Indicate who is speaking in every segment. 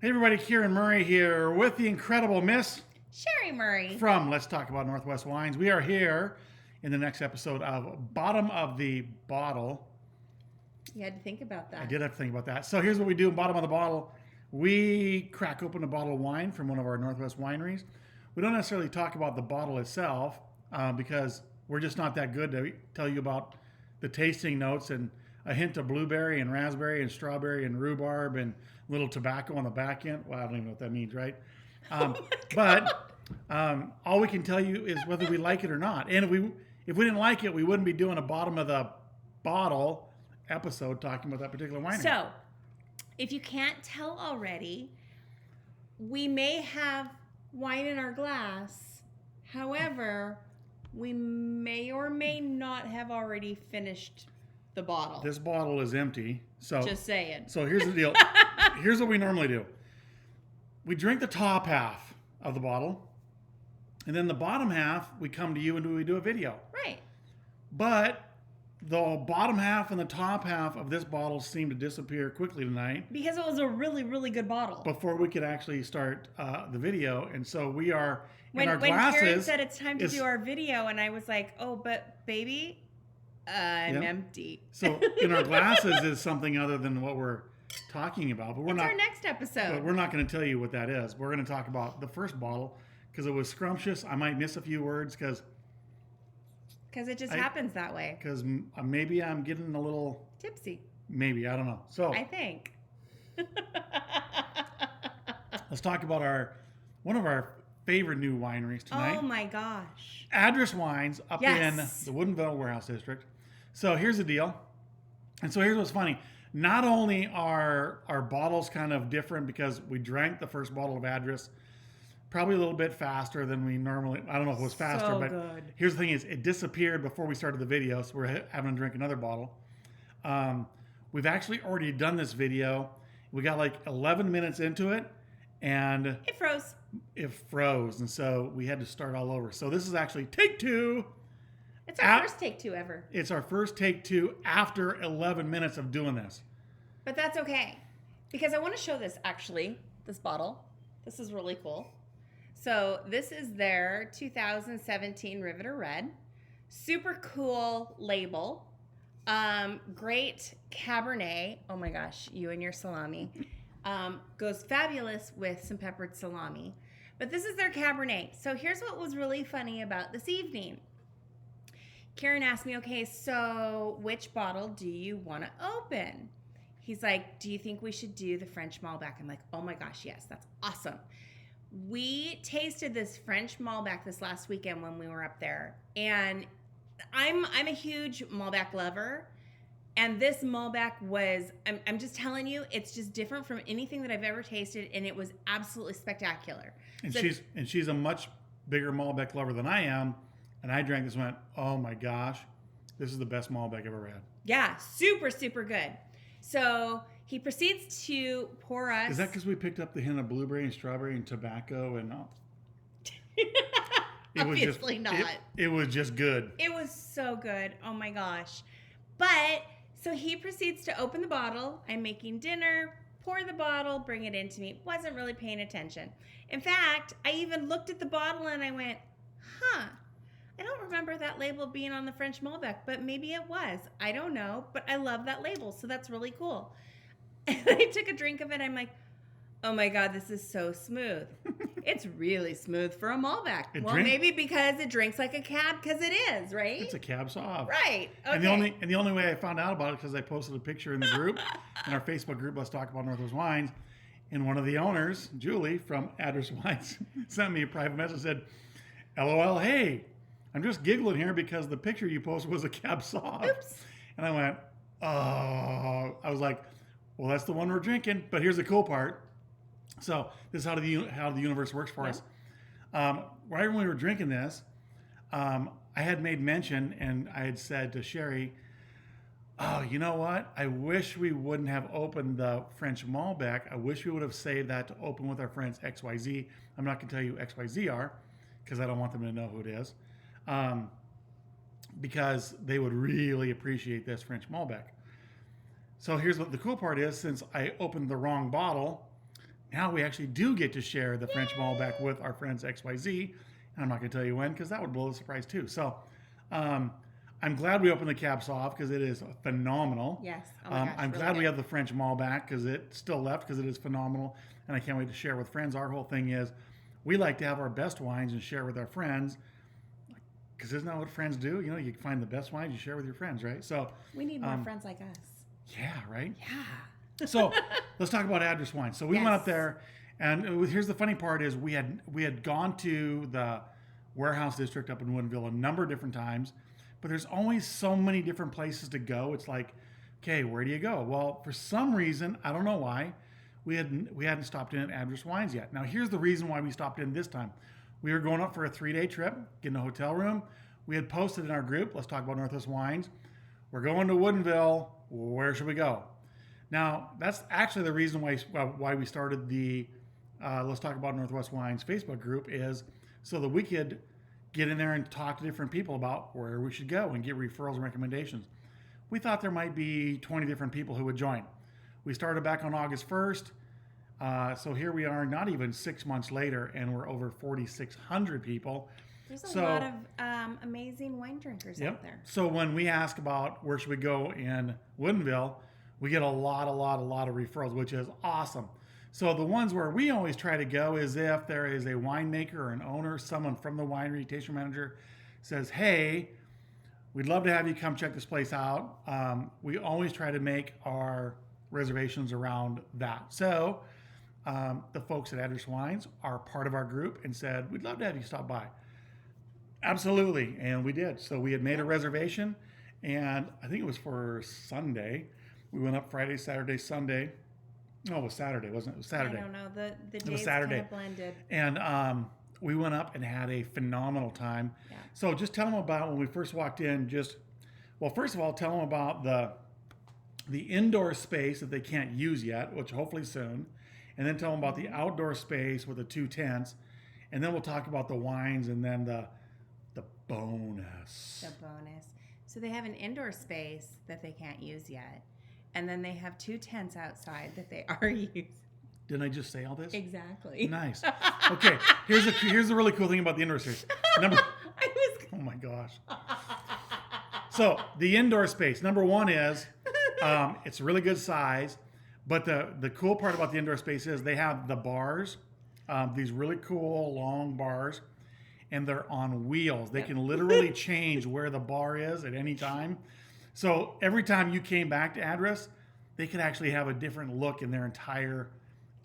Speaker 1: Hey everybody, Kieran Murray here with the incredible Miss
Speaker 2: Sherry Murray
Speaker 1: from Let's Talk About Northwest Wines. We are here in the next episode of Bottom of the Bottle.
Speaker 2: You had to think about that.
Speaker 1: I did have to think about that. So here's what we do in Bottom of the Bottle. We crack open a bottle of wine from one of our Northwest wineries. We don't necessarily talk about the bottle itself because we're just not that good to tell you about the tasting notes and a hint of blueberry and raspberry and strawberry and rhubarb and little tobacco on the back end. Well, I don't even know what that means, right? But all we can tell you is whether we like it or not. And if we didn't like it, we wouldn't be doing a Bottom of the Bottle episode talking about that particular winery.
Speaker 2: So, if you can't tell already, we may have wine in our glass. However, we may or may not have already finished the bottle.
Speaker 1: This bottle is empty. So
Speaker 2: just saying.
Speaker 1: So here's the deal. Here's what we normally do. We drink the top half of the bottle, and then the bottom half, we come to you and we do a video.
Speaker 2: Right.
Speaker 1: But the bottom half and the top half of this bottle seem to disappear quickly tonight.
Speaker 2: Because it was a really, really good bottle.
Speaker 1: Before we could actually start the video. And so we are in our
Speaker 2: when
Speaker 1: glasses.
Speaker 2: Karen said it's time to do our video, and I was like, oh, but baby, I'm empty.
Speaker 1: So in our glasses is something other than what we're talking about. But we're
Speaker 2: it's
Speaker 1: not
Speaker 2: our next episode.
Speaker 1: But we're not going to tell you what that is. We're going to talk about the first bottle because it was scrumptious. I might miss a few words because
Speaker 2: it just happens that way.
Speaker 1: Because maybe I'm getting a little
Speaker 2: tipsy.
Speaker 1: Maybe, I don't know. So
Speaker 2: I think.
Speaker 1: Let's talk about one of our favorite new wineries tonight.
Speaker 2: Oh my gosh.
Speaker 1: Adrice Wines up in the Woodinville Warehouse District. So here's the deal. And so here's what's funny. Not only are our bottles kind of different because we drank the first bottle of Adrice probably a little bit faster than we normally, I don't know if it was faster, but here's the thing is it disappeared before we started the video, so we're having to drink another bottle. We've actually already done this video. We got like 11 minutes into it, and
Speaker 2: it froze.
Speaker 1: It froze, and so we had to start all over. So this is actually take two.
Speaker 2: It's our first take two ever.
Speaker 1: It's our first take two after 11 minutes of doing this.
Speaker 2: But that's okay, because I want to show this actually, this bottle. This is really cool. So this is their 2017 Riveter Red. Super cool label. Great Cabernet. Oh my gosh, you and your salami. Goes fabulous with some peppered salami. But this is their Cabernet. So here's what was really funny about this evening. Karen asked me, okay, so which bottle do you want to open? He's like, do you think we should do the French Malbec? I'm like, oh my gosh, yes, that's awesome. We tasted this French Malbec this last weekend when we were up there. And I'm a huge Malbec lover. And this Malbec was, I'm just telling you, it's just different from anything that I've ever tasted. And it was absolutely spectacular.
Speaker 1: And she's a much bigger Malbec lover than I am. And I drank this and went, oh my gosh, this is the best Malbec I've ever had.
Speaker 2: Yeah, super, super good. So he proceeds to pour us.
Speaker 1: Is that because we picked up the hint of blueberry and strawberry and tobacco and
Speaker 2: Obviously not.
Speaker 1: It was just good.
Speaker 2: It was so good. Oh my gosh. But so he proceeds to open the bottle. I'm making dinner, pour the bottle, bring it into me. Wasn't really paying attention. In fact, I even looked at the bottle and I went, I don't remember that label being on the French Malbec, but maybe it was. I don't know, but I love that label, so that's really cool. And I took a drink of it. I'm like, oh my God, this is so smooth. It's really smooth for a Malbec. Maybe because it drinks like a cab, because it is, right?
Speaker 1: It's a cab sauv.
Speaker 2: Right. Okay.
Speaker 1: And the only way I found out about it because I posted a picture in the group, in our Facebook group, Let's Talk About Northwest Wines, and one of the owners, Julie from Adrice Wines, sent me a private message and said, LOL, hey, I'm just giggling here because the picture you posted was a cab sauv.
Speaker 2: Oops.
Speaker 1: And I went, oh. I was like, well, that's the one we're drinking. But here's the cool part. So this is how the universe works for us. Right when we were drinking this, I had made mention and I had said to Sherry, oh, you know what? I wish we wouldn't have opened the French Malbec. I wish we would have saved that to open with our friends XYZ. I'm not going to tell you who XYZ are because I don't want them to know who it is. Because they would really appreciate this French Malbec. So here's what the cool part is. Since I opened the wrong bottle, now we actually do get to share the French Malbec with our friends XYZ. And I'm not going to tell you when because that would blow the surprise too. So I'm glad we opened the caps off because it is phenomenal.
Speaker 2: Yes. Oh my gosh,
Speaker 1: I'm
Speaker 2: really
Speaker 1: glad
Speaker 2: good.
Speaker 1: we have the French Malbec because it still left because it is phenomenal. And I can't wait to share with friends. Our whole thing is we like to have our best wines and share with our friends. Because isn't that what friends do? You know, you find the best wines, you share with your friends, right? So
Speaker 2: We need more friends like us.
Speaker 1: yeah, right?
Speaker 2: Yeah.
Speaker 1: So let's talk about Adrice Wines. So we went
Speaker 2: Yes.
Speaker 1: up there, and here's the funny part is we had gone to the warehouse district up in Woodinville a number of different times, but there's always so many different places to go. It's like, okay, where do you go? Well, for some reason, I don't know why, we hadn't stopped in at Adrice Wines yet. Now here's the reason why we stopped in this time. We were going up for a 3-day trip, getting a hotel room. We had posted in our group, let's talk about Northwest Wines. We're going to Woodinville. Where should we go? Now, that's actually the reason why we started the Let's Talk About Northwest Wines Facebook group is so that we could get in there and talk to different people about where we should go and get referrals and recommendations. We thought there might be 20 different people who would join. We started back on August 1st. So here we are, not even 6 months later, and we're over 4,600 people.
Speaker 2: There's a lot of amazing wine drinkers out there.
Speaker 1: So when we ask about where should we go in Woodinville, we get a lot of referrals, which is awesome. So the ones where we always try to go is if there is a winemaker or an owner, someone from the winery, tasting manager, says, hey, we'd love to have you come check this place out. We always try to make our reservations around that. So the folks at Adrice Wines are part of our group and said, we'd love to have you stop by. Absolutely. And we did. So we had made a reservation, and I think it was for Sunday. We went up Friday, Saturday, Sunday. No, it was Saturday, wasn't it? It was Saturday.
Speaker 2: I don't know. The days
Speaker 1: was Saturday.
Speaker 2: kind of blended.
Speaker 1: And we went up and had a phenomenal time.
Speaker 2: Yeah.
Speaker 1: So just tell them about when we first walked in. Well, first of all, tell them about the indoor space that they can't use yet, which hopefully soon. And then tell them about the outdoor space with the 2 tents. And then we'll talk about the wines and then the bonus.
Speaker 2: The bonus. So they have an indoor space that they can't use yet. And then they have 2 tents outside that they are using.
Speaker 1: Didn't I just say all this?
Speaker 2: Exactly.
Speaker 1: Nice. Okay, here's the really cool thing about the indoor space. Oh my gosh. So the indoor space, number one is it's a really good size, but the cool part about the indoor space is they have the bars, these really cool long bars, and they're on wheels. They can literally change where the bar is at any time. So every time you came back to Adrice, they could actually have a different look in their entire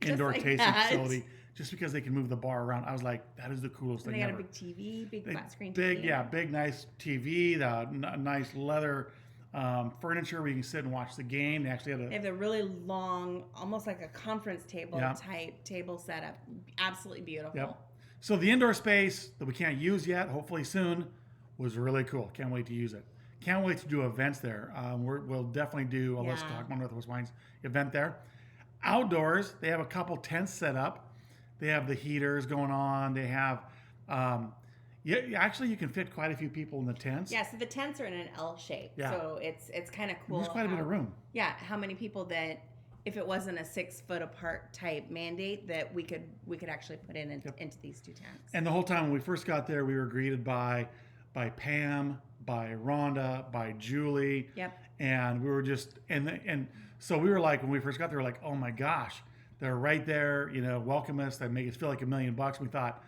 Speaker 1: indoor tasting facility just because they can move the bar around. I was like, that is the coolest thing ever.
Speaker 2: They got a big TV, big flat screen
Speaker 1: TV.
Speaker 2: TV.
Speaker 1: Big, nice TV, nice leather furniture where you can sit and watch the game. They actually had
Speaker 2: They have a really long, almost like a conference table type table setup. Absolutely beautiful.
Speaker 1: Yep. So the indoor space that we can't use yet, hopefully soon, was really cool. Can't wait to use it. Can't wait to do events there. We'll definitely do a Let's Talk About Northwest Wines event there. Outdoors, they have a couple tents set up. They have the heaters going on. They have, actually you can fit quite a few people in the tents.
Speaker 2: Yeah, so the tents are in an L shape.
Speaker 1: Yeah.
Speaker 2: So it's kind of cool.
Speaker 1: There's quite a bit of room.
Speaker 2: Yeah, how many people that, if it wasn't a 6 foot apart type mandate, that we could actually put into these 2 tents.
Speaker 1: And the whole time when we first got there, we were greeted by Pam, by Rhonda, by Julie.
Speaker 2: Yep.
Speaker 1: And we were just and so we were like, when we first got there, we were like, oh my gosh, they're right there, welcome us. They make us feel like $1 million. We thought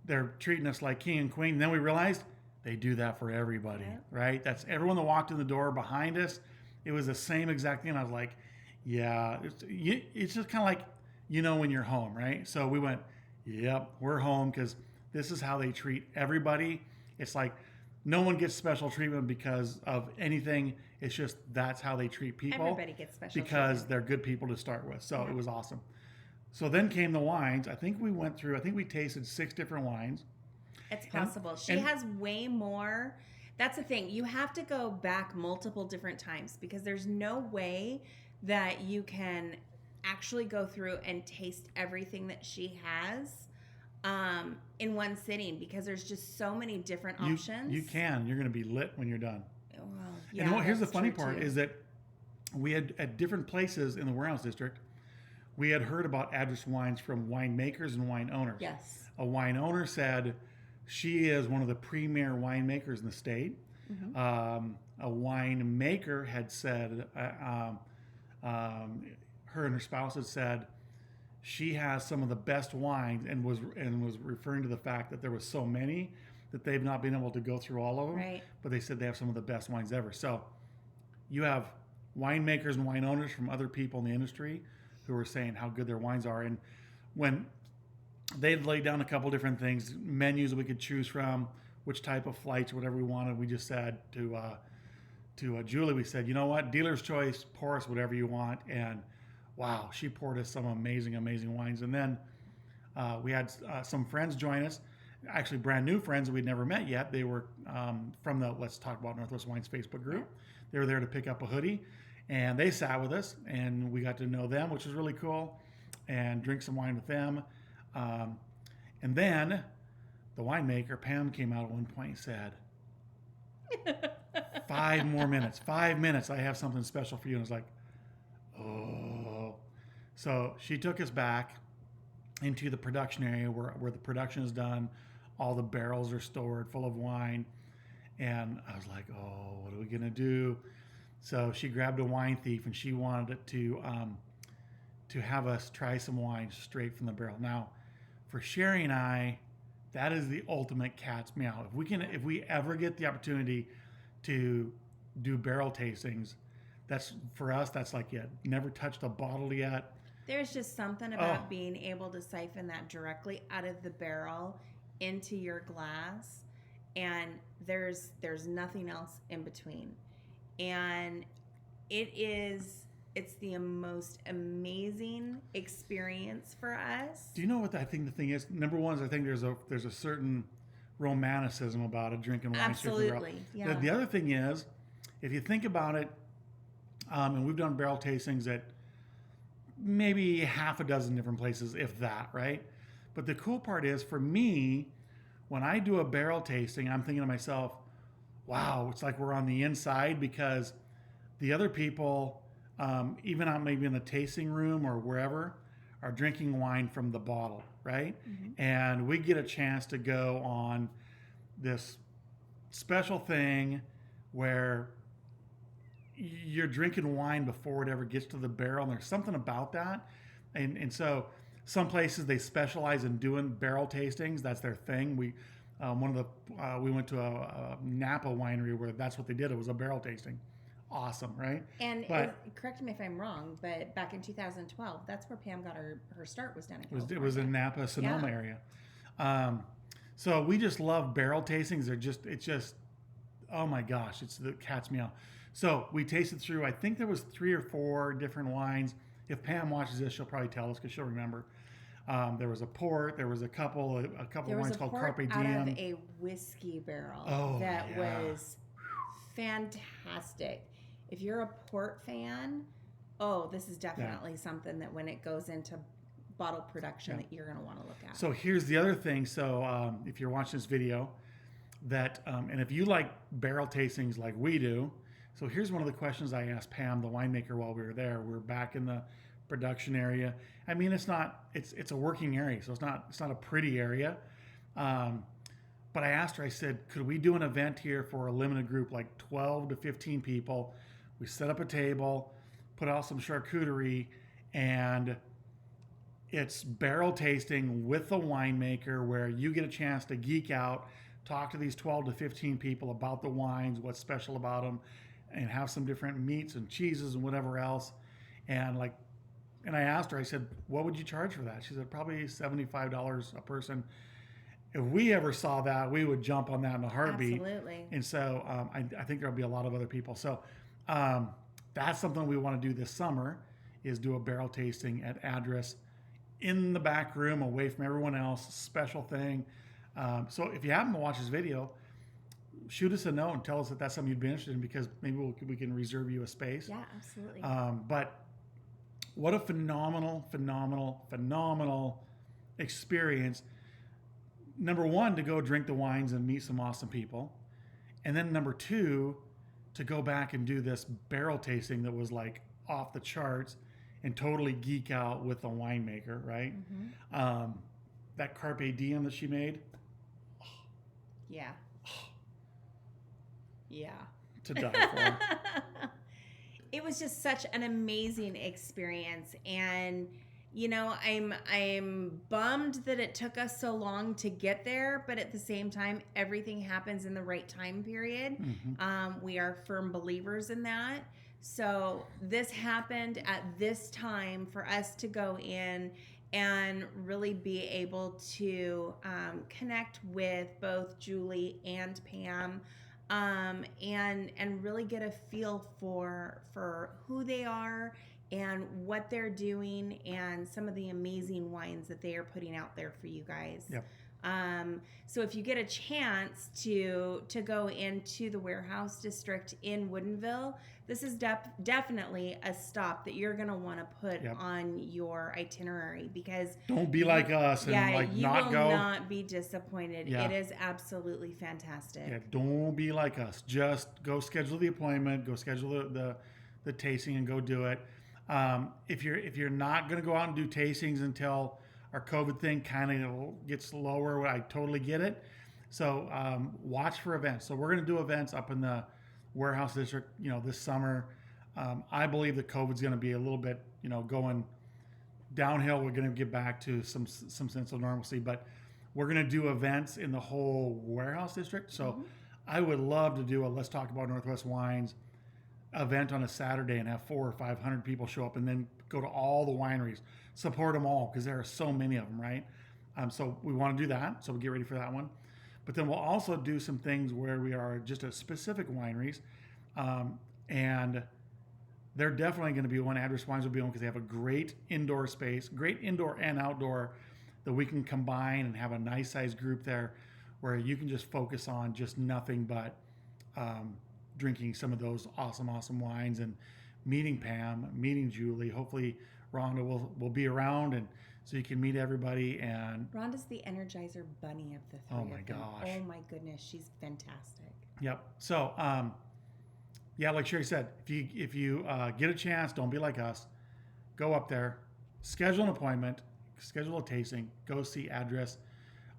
Speaker 1: they're treating us like king and queen. And then we realized they do that for everybody, right? That's everyone that walked in the door behind us. It was the same exact thing. I was like, yeah, it's just kind of like, when you're home, right? So we went, yep, we're home because this is how they treat everybody. It's like no one gets special treatment because of anything. It's just that's how they treat people.
Speaker 2: Everybody gets special
Speaker 1: because they're good people to start with. So it was awesome. So then came the wines. I think we tasted 6 different wines.
Speaker 2: It's possible. She has way more. That's the thing. You have to go back multiple different times because there's no way that you can actually go through and taste everything that she has in one sitting because there's just so many different options.
Speaker 1: You can. You're going to be lit when you're done.
Speaker 2: Well, yeah,
Speaker 1: and here's the funny part
Speaker 2: too.
Speaker 1: is that we had at different places in the warehouse district, we had heard about Adrice Wines from winemakers and wine owners.
Speaker 2: Yes.
Speaker 1: A wine owner said she is one of the premier winemakers in the state. A winemaker had said, her and her spouse had said, she has some of the best wines, and was referring to the fact that there was so many that they've not been able to go through all of them.
Speaker 2: Right.
Speaker 1: But they said they have some of the best wines ever. So you have winemakers and wine owners from other people in the industry who are saying how good their wines are. And when they'd laid down a couple different things, menus that we could choose from, which type of flights, whatever we wanted, we just said to Julie, we said, you know what, dealer's choice, pour us whatever you want. And wow, she poured us some amazing, amazing wines. And then we had some friends join us, actually brand new friends that we'd never met yet. They were from the Let's Talk About Northwest Wines Facebook group. They were there to pick up a hoodie, and they sat with us, and we got to know them, which was really cool, and drink some wine with them. And then the winemaker, Pam, came out at one point and said, 5 more minutes, 5 minutes, I have something special for you. And I was like, oh. So she took us back into the production area where the production is done. All the barrels are stored full of wine. And I was like, oh, what are we going to do? So she grabbed a wine thief, and she wanted to have us try some wine straight from the barrel. Now, for Sherry and I, that is the ultimate cat's meow. If we ever get the opportunity to do barrel tastings, that's for us. That's like, yeah, never touched a bottle yet.
Speaker 2: There's just something about being able to siphon that directly out of the barrel into your glass, and there's nothing else in between. And it's the most amazing experience for us.
Speaker 1: Do you know what I think the thing is? Number one is I think there's a certain romanticism about it, drinking wine.
Speaker 2: Absolutely, yeah.
Speaker 1: The other thing is, if you think about it, and we've done barrel tastings at maybe half a dozen different places, if that, right? But the cool part is, for me, when I do a barrel tasting, I'm thinking to myself, wow, it's like we're on the inside, because the other people, even out maybe in the tasting room or wherever, are drinking wine from the bottle, right? Mm-hmm. And we get a chance to go on this special thing where you're drinking wine before it ever gets to the barrel, and there's something about that. And so some places, they specialize in doing barrel tastings. That's their thing. We went to a Napa winery where that's what they did. It was a barrel tasting. Awesome, right?
Speaker 2: And correct me if I'm wrong, but back in 2012, that's where Pam got her start, was down in California.
Speaker 1: It was in Napa, Sonoma area. So we just love barrel tastings. It's just, oh my gosh, it's the cat's meow. So we tasted through, I think there was 3 or 4 different wines. If Pam watches this, she'll probably tell us because she'll remember. There was a port. There was a couple wines called Carpe Diem.
Speaker 2: Out of a whiskey barrel was fantastic. If you're a port fan, this is definitely something that when it goes into bottle production that you're going to want to look at.
Speaker 1: So here's the other thing. So if you're watching this video, and if you like barrel tastings like we do, so here's one of the questions I asked Pam, the winemaker, while we were there. We're back in the production area. I mean, it's a working area, so it's not a pretty area. But I asked her, I said, could we do an event here for a limited group, like 12 to 15 people? We set up a table, put out some charcuterie, and it's barrel tasting with the winemaker, where you get a chance to geek out, talk to these 12 to 15 people about the wines, what's special about them, and have some different meats and cheeses and whatever else. And I asked her, I said, what would you charge for that? She said, probably $75 a person. If we ever saw that, we would jump on that in a heartbeat.
Speaker 2: Absolutely.
Speaker 1: And so I think there'll be a lot of other people. So that's something we want to do this summer, is do a barrel tasting at Adrice in the back room, away from everyone else. Special thing. So if you happen to watch this video, shoot us a note and tell us that that's something you'd be interested in, because maybe we can reserve you a space.
Speaker 2: Yeah, absolutely.
Speaker 1: But what a phenomenal experience. Number one, to go drink the wines and meet some awesome people. And then number 2, to go back and do this barrel tasting that was like off the charts. and totally geek out with the winemaker, right? That Carpe Diem that she made.
Speaker 2: Yeah. Yeah.
Speaker 1: To die for.
Speaker 2: It was just such an amazing experience, and you know, I'm bummed that it took us so long to get there, but at the same time, everything happens in the right time period. We are firm believers in that. So this happened at this time for us to go in and really be able to connect with both Julie and Pam, and really get a feel for who they are and what they're doing and some of the amazing wines that they are putting out there for you guys.
Speaker 1: Yep.
Speaker 2: So if you get a chance to go into the warehouse district in Woodinville, this is definitely a stop that you're going to want to put on your itinerary, because
Speaker 1: don't be like us and like not go.
Speaker 2: You will not be disappointed. It is absolutely fantastic.
Speaker 1: Yeah, don't be like us. Just go schedule the appointment, go schedule the tasting, and go do it. If you're not going to go out and do tastings until our COVID thing kind of gets lower, I totally get it. So watch for events. So we're going to do events up in the warehouse district, this summer. I believe that COVID's going to be a little bit, going downhill. We're going to get back to some sense of normalcy, but we're going to do events in the whole warehouse district. So I would love to do a Let's Talk About Northwest Wines event on a Saturday and have 400 or 500 people show up, and then go to all the wineries, support them all, because there are so many of them, right? So we want to do that. So we'll get ready for that one. But then we'll also do some things where we are just at specific wineries, and they're definitely going to be one. Adrice Wines will be one, because they have a great indoor space, great indoor and outdoor, that we can combine and have a nice sized group there where you can just focus on just nothing but drinking some of those awesome wines and meeting Pam, meeting Julie. Hopefully Rhonda will be around, and so you can meet everybody. And
Speaker 2: Rhonda's the Energizer Bunny of the three.
Speaker 1: Oh my gosh.
Speaker 2: Oh my goodness, she's fantastic.
Speaker 1: Yep. So like Sherry said, if you get a chance, don't be like us. Go up there, schedule an appointment, schedule a tasting, go see Adrice.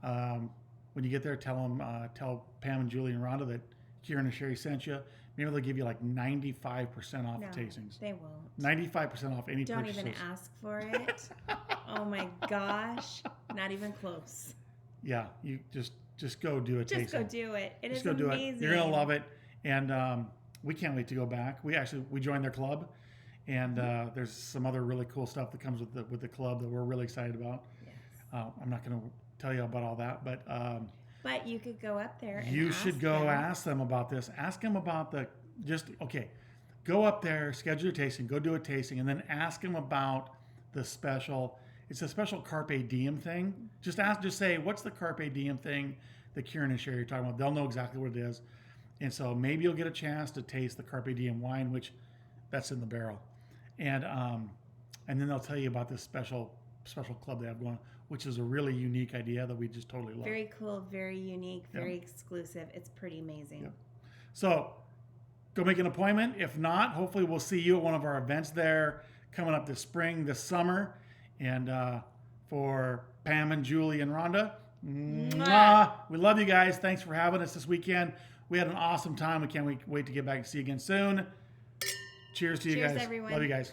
Speaker 1: When you get there, tell Pam and Julie and Rhonda that Kieran and Sherry sent you. Maybe they'll give you like 95% off the tastings.
Speaker 2: They won't.
Speaker 1: 95% off any purchases.
Speaker 2: Don't even ask for it. Oh my gosh. Not even close.
Speaker 1: Yeah, you just go do a tasting.
Speaker 2: Just go do it. It is
Speaker 1: go do
Speaker 2: amazing.
Speaker 1: it. You're gonna love it, and we can't wait to go back. We joined their club, and there's some other really cool stuff that comes with the club that we're really excited about. Yes. I'm not gonna tell you about all that, but
Speaker 2: you could go up there and
Speaker 1: you should go ask them about this. Ask them about go up there, schedule your tasting, go do a tasting, and then ask them about the special. It's a special Carpe Diem thing. Just say, what's the Carpe Diem thing that Kieran and Sherry are talking about? They'll know exactly what it is. And so maybe you'll get a chance to taste the Carpe Diem wine, which that's in the barrel. And then they'll tell you about this special club they have going, which is a really unique idea that we just totally love.
Speaker 2: Very cool, very unique, very exclusive. It's pretty amazing.
Speaker 1: Yep. So go make an appointment. If not, hopefully we'll see you at one of our events there coming up this spring, this summer. And for Pam and Julie and Rhonda, we love you guys. Thanks for having us this weekend. We had an awesome time. We can't wait to get back and see you again soon. Cheers to you guys.
Speaker 2: Everyone.
Speaker 1: Love you guys.